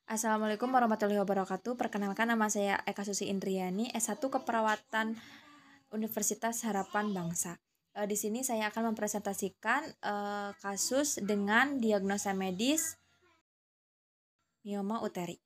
Assalamualaikum warahmatullahi wabarakatuh. Perkenalkan, nama saya Eka Susi Indriani, S1 Keperawatan Universitas Harapan Bangsa. Di sini saya akan mempresentasikan kasus dengan diagnosa medis mioma uteri.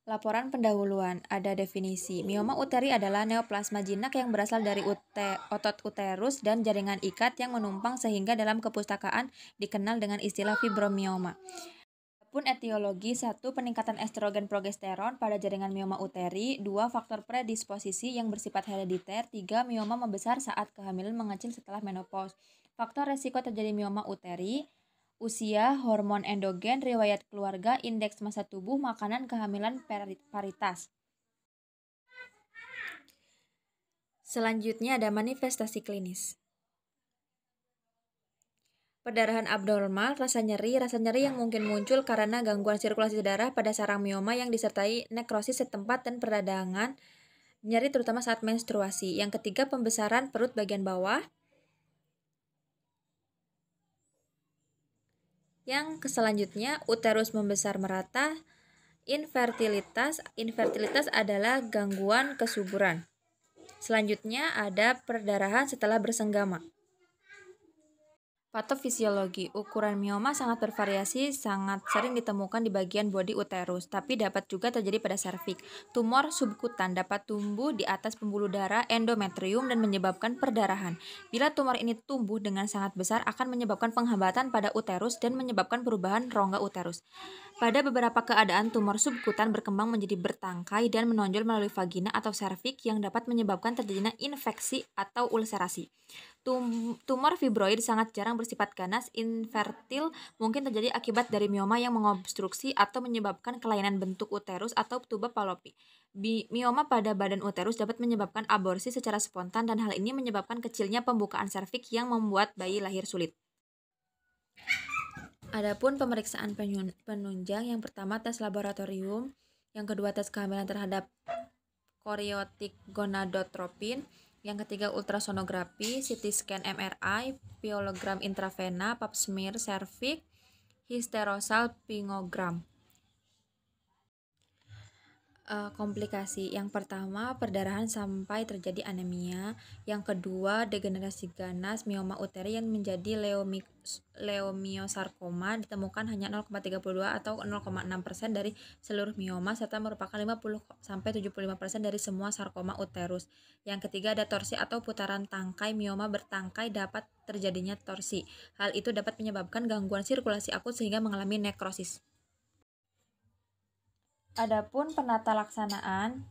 Laporan pendahuluan, ada definisi. Mioma uteri adalah neoplasma jinak yang berasal dari otot uterus dan jaringan ikat yang menumpang sehingga dalam kepustakaan dikenal dengan istilah fibromioma. Pun etiologi: 1. Peningkatan estrogen progesteron pada jaringan mioma uteri. 2. Faktor predisposisi yang bersifat herediter. 3. Mioma membesar saat kehamilan mengecil setelah menopause. Faktor resiko terjadi mioma uteri: usia, hormon endogen, riwayat keluarga, indeks massa tubuh, makanan, kehamilan, paritas. Selanjutnya ada manifestasi klinis. Perdarahan abnormal, rasa nyeri yang mungkin muncul karena gangguan sirkulasi darah pada sarang mioma yang disertai nekrosis setempat dan peradangan nyeri terutama saat menstruasi. Yang ketiga, pembesaran perut bagian bawah. Yang selanjutnya, uterus membesar merata. Infertilitas adalah gangguan kesuburan. Selanjutnya ada perdarahan setelah bersenggama. Patofisiologi, ukuran mioma sangat bervariasi, sangat sering ditemukan di bagian bodi uterus, tapi dapat juga terjadi pada serviks. Tumor subkutan dapat tumbuh di atas pembuluh darah endometrium dan menyebabkan perdarahan. Bila tumor ini tumbuh dengan sangat besar, akan menyebabkan penghambatan pada uterus dan menyebabkan perubahan rongga uterus. Pada beberapa keadaan, tumor subkutan berkembang menjadi bertangkai dan menonjol melalui vagina atau serviks yang dapat menyebabkan terjadinya infeksi atau ulserasi. Tumor fibroid sangat jarang bersifat ganas. Infertil mungkin terjadi akibat dari mioma yang mengobstruksi atau menyebabkan kelainan bentuk uterus atau tuba Fallopi. Mioma pada badan uterus dapat menyebabkan aborsi secara spontan dan hal ini menyebabkan kecilnya pembukaan serviks yang membuat bayi lahir sulit. Adapun pemeriksaan penunjang, yang pertama tes laboratorium, yang kedua tes kehamilan terhadap koriotik gonadotropin, yang ketiga ultrasonografi, CT scan MRI, piologram intravena, pap smear serviks, hysterosalpingogram. Komplikasi, yang pertama perdarahan sampai terjadi anemia, yang kedua degenerasi ganas mioma uteri yang menjadi leomiosarkoma ditemukan hanya 0,32 atau 0,6% dari seluruh mioma serta merupakan 50-75% dari semua sarkoma uterus. Yang ketiga ada torsi atau putaran tangkai, mioma bertangkai dapat terjadinya torsi. Hal itu dapat menyebabkan gangguan sirkulasi akut sehingga mengalami nekrosis. Adapun penata laksanaan,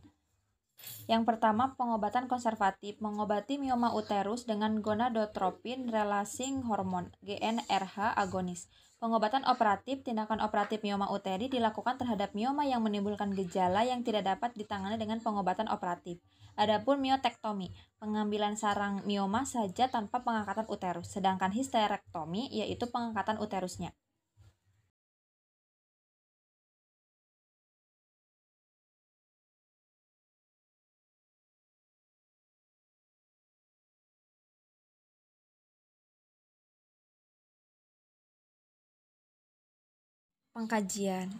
yang pertama pengobatan konservatif, mengobati mioma uterus dengan gonadotropin releasing hormone (GnRH) agonis. Pengobatan operatif, tindakan operatif mioma uteri dilakukan terhadap mioma yang menimbulkan gejala yang tidak dapat ditangani dengan pengobatan operatif. Adapun miotektomi, pengambilan sarang mioma saja tanpa pengangkatan uterus, sedangkan histerektomi yaitu pengangkatan uterusnya. Pengkajian,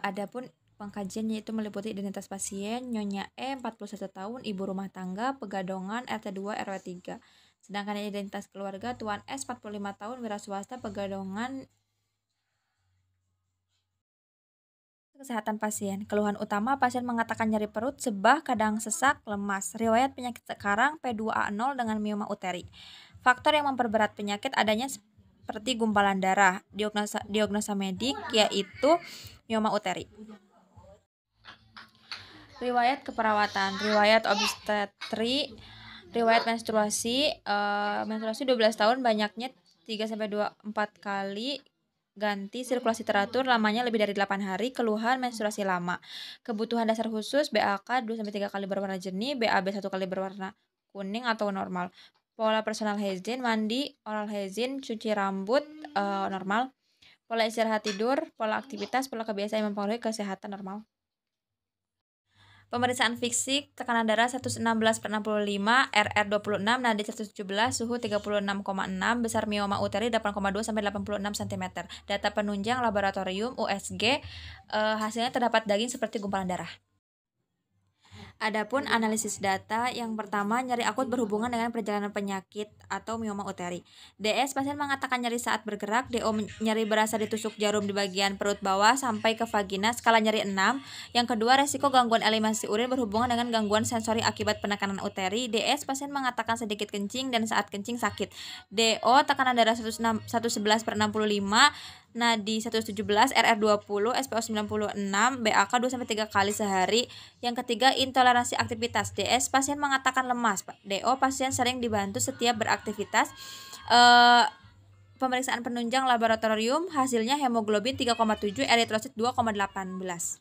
adapun pengkajian yaitu meliputi identitas pasien, Nyonya E, 41 tahun, ibu rumah tangga, Pegadongan, RT 2 RW 3. Sedangkan identitas keluarga, Tuan S, 45 tahun, wira swasta, Pegadongan. Kesehatan pasien. Keluhan utama, pasien mengatakan nyeri perut, sebah, kadang sesak, lemas. Riwayat penyakit sekarang P2A0 dengan mioma uteri. Faktor yang memperberat penyakit adanya seperti gumpalan darah. Diagnosa medik yaitu mioma uteri. Riwayat keperawatan, riwayat obstetri, riwayat menstruasi, menstruasi 12 tahun, banyaknya 3-24 kali, ganti, sirkulasi teratur, lamanya lebih dari 8 hari, keluhan menstruasi lama. Kebutuhan dasar khusus, BAK 2-3 kali berwarna jernih, BAB 1 kali berwarna kuning atau normal. Pola personal hygiene, mandi, oral hygiene, cuci rambut, normal. Pola istirahat tidur, pola aktivitas, pola kebiasaan yang mempengaruhi kesehatan normal. Pemeriksaan fisik, tekanan darah 116/65, RR 26, nadi 117, suhu 36,6, besar mioma uteri 8,2 sampai 86 cm. Data penunjang laboratorium USG, hasilnya terdapat daging seperti gumpalan darah. Adapun analisis data, yang pertama nyeri akut berhubungan dengan perjalanan penyakit atau mioma uteri. DS pasien mengatakan nyeri saat bergerak, DO nyeri berasa ditusuk jarum di bagian perut bawah sampai ke vagina, skala nyeri 6. Yang kedua, resiko gangguan eliminasi urin berhubungan dengan gangguan sensori akibat penekanan uteri. DS pasien mengatakan sedikit kencing dan saat kencing sakit. DO tekanan darah 111/65, nadi 117, RR 20, SPO 96, BAK 2-3 kali sehari. Yang ketiga, intoleransi aktivitas. DS pasien mengatakan lemas. DO pasien sering dibantu setiap beraktivitas. Pemeriksaan penunjang laboratorium, hasilnya hemoglobin 3,7, eritrosit 2,18.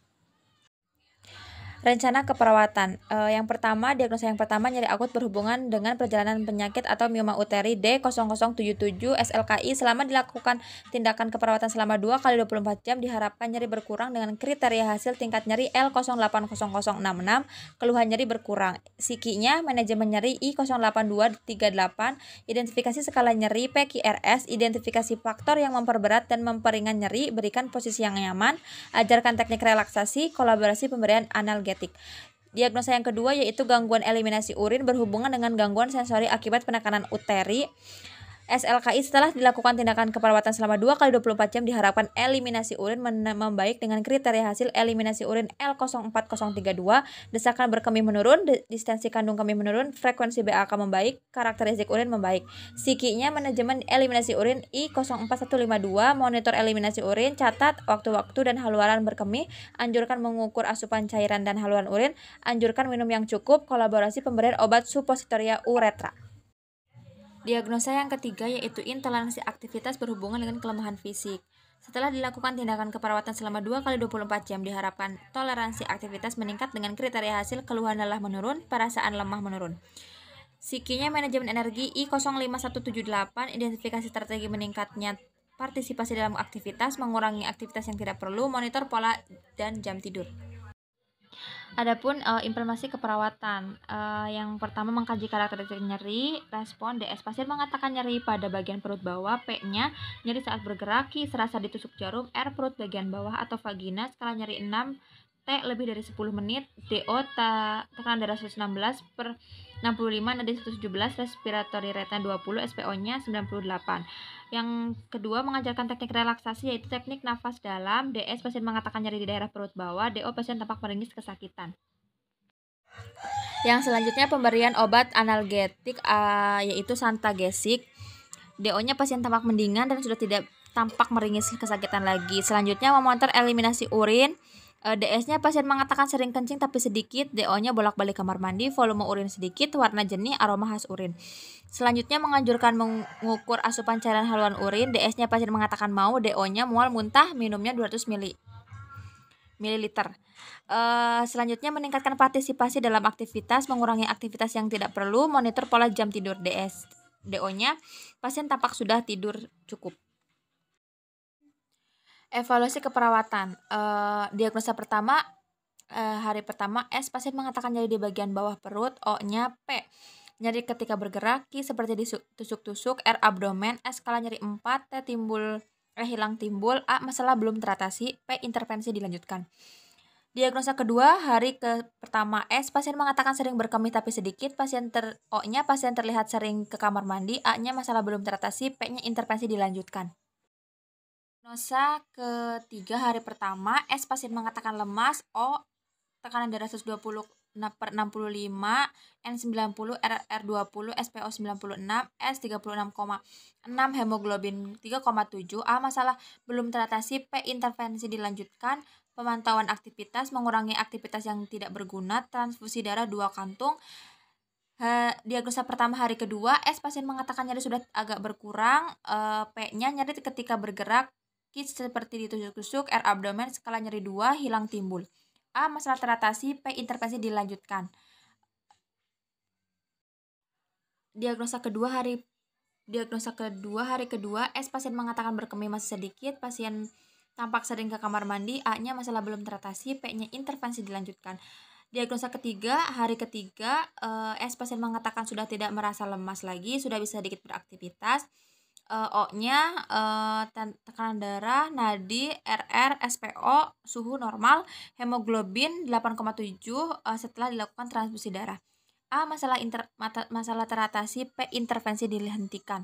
Rencana keperawatan. Yang pertama, diagnosa yang pertama nyeri akut berhubungan dengan perjalanan penyakit atau mioma uteri D0077 SLKI. Selama dilakukan tindakan keperawatan selama 2 kali 24 jam, diharapkan nyeri berkurang dengan kriteria hasil tingkat nyeri L080066, keluhan nyeri berkurang. Psikinya, manajemen nyeri I08238, identifikasi skala nyeri PQRS, identifikasi faktor yang memperberat dan memperingan nyeri, berikan posisi yang nyaman, ajarkan teknik relaksasi, kolaborasi pemberian analgetik. Diagnosa yang kedua yaitu gangguan eliminasi urin berhubungan dengan gangguan sensori akibat penekanan uteri. SLKI setelah dilakukan tindakan keperawatan selama 2 kali 24 jam, diharapkan eliminasi urin membaik dengan kriteria hasil eliminasi urin L04032, desakan berkemih menurun, distensi kandung kemih menurun, frekuensi BAK membaik, karakteristik urin membaik. Psikinya, manajemen eliminasi urin I04152, monitor eliminasi urin, catat waktu-waktu dan haluan berkemih, anjurkan mengukur asupan cairan dan haluan urin, anjurkan minum yang cukup, kolaborasi pemberian obat supositoria uretra. Diagnosa yang ketiga yaitu intoleransi aktivitas berhubungan dengan kelemahan fisik. Setelah dilakukan tindakan keperawatan selama 2 kali 24 jam, diharapkan toleransi aktivitas meningkat dengan kriteria hasil keluhan lelah menurun, perasaan lemah menurun. Psikinya, manajemen energi I05178, identifikasi strategi meningkatnya partisipasi dalam aktivitas, mengurangi aktivitas yang tidak perlu, monitor pola dan jam tidur. Adapun informasi keperawatan, yang pertama mengkaji karakteristik nyeri, respon. DS pasien mengatakan nyeri pada bagian perut bawah, P-nya nyeri saat bergerak, Q serasa ditusuk jarum, R perut bagian bawah atau vagina, skala nyeri 6, T lebih dari 10 menit, DO tekanan darah 116/65, nadi 117, respiratory rate-nya 20, SPO-nya 98. Yang kedua, mengajarkan teknik relaksasi yaitu teknik nafas dalam. DS pasien mengatakan nyeri di daerah perut bawah, DO pasien tampak meringis kesakitan. Yang selanjutnya, pemberian obat analgetik yaitu Santagesik. DO-nya pasien tampak mendingan dan sudah tidak tampak meringis kesakitan lagi. Selanjutnya, memonitor eliminasi urin. DS-nya pasien mengatakan sering kencing tapi sedikit, DO-nya bolak-balik kamar mandi, volume urin sedikit, warna jernih, aroma khas urin. Selanjutnya, menganjurkan mengukur asupan cairan haluan urin. DS-nya pasien mengatakan mau, DO-nya mual muntah, minumnya 200 ml. Selanjutnya, meningkatkan partisipasi dalam aktivitas, mengurangi aktivitas yang tidak perlu, monitor pola jam tidur. DO-nya pasien tampak sudah tidur cukup. Evaluasi keperawatan. Diagnosa pertama, hari pertama, S pasien mengatakan nyeri di bagian bawah perut, O-nya P nyeri ketika bergerak, Q seperti ditusuk-tusuk, R abdomen, S skala nyeri 4, T hilang timbul, A masalah belum teratasi, P intervensi dilanjutkan. Diagnosa kedua, hari pertama, S pasien mengatakan sering berkemih tapi sedikit, O-nya pasien terlihat sering ke kamar mandi, A-nya masalah belum teratasi, P-nya intervensi dilanjutkan. Diagnosa ketiga, hari pertama, S pasien mengatakan lemas, O tekanan darah 120/65, N90, RR 20, SPO 96, S 36,6, hemoglobin 3,7, A masalah belum teratasi, P intervensi dilanjutkan. Pemantauan aktivitas, mengurangi aktivitas yang tidak berguna, transfusi darah 2 kantung. Diagnosa pertama, hari kedua, S pasien mengatakan nyeri sudah agak berkurang, P-nya nyeri ketika bergerak, Q seperti ditusuk-tusuk, R abdomen, skala nyeri 2, hilang timbul. A masalah teratasi, P intervensi dilanjutkan. Diagnosa kedua, hari kedua, S pasien mengatakan berkemih masih sedikit, pasien tampak sering ke kamar mandi, A-nya masalah belum teratasi, P-nya intervensi dilanjutkan. Diagnosa ketiga, hari ketiga, pasien mengatakan sudah tidak merasa lemas lagi, sudah bisa sedikit beraktivitas. O-nya, tekanan darah, nadi, RR, SPO, suhu normal, hemoglobin 8,7 setelah dilakukan transfusi darah. A. Masalah teratasi, P. Intervensi dihentikan.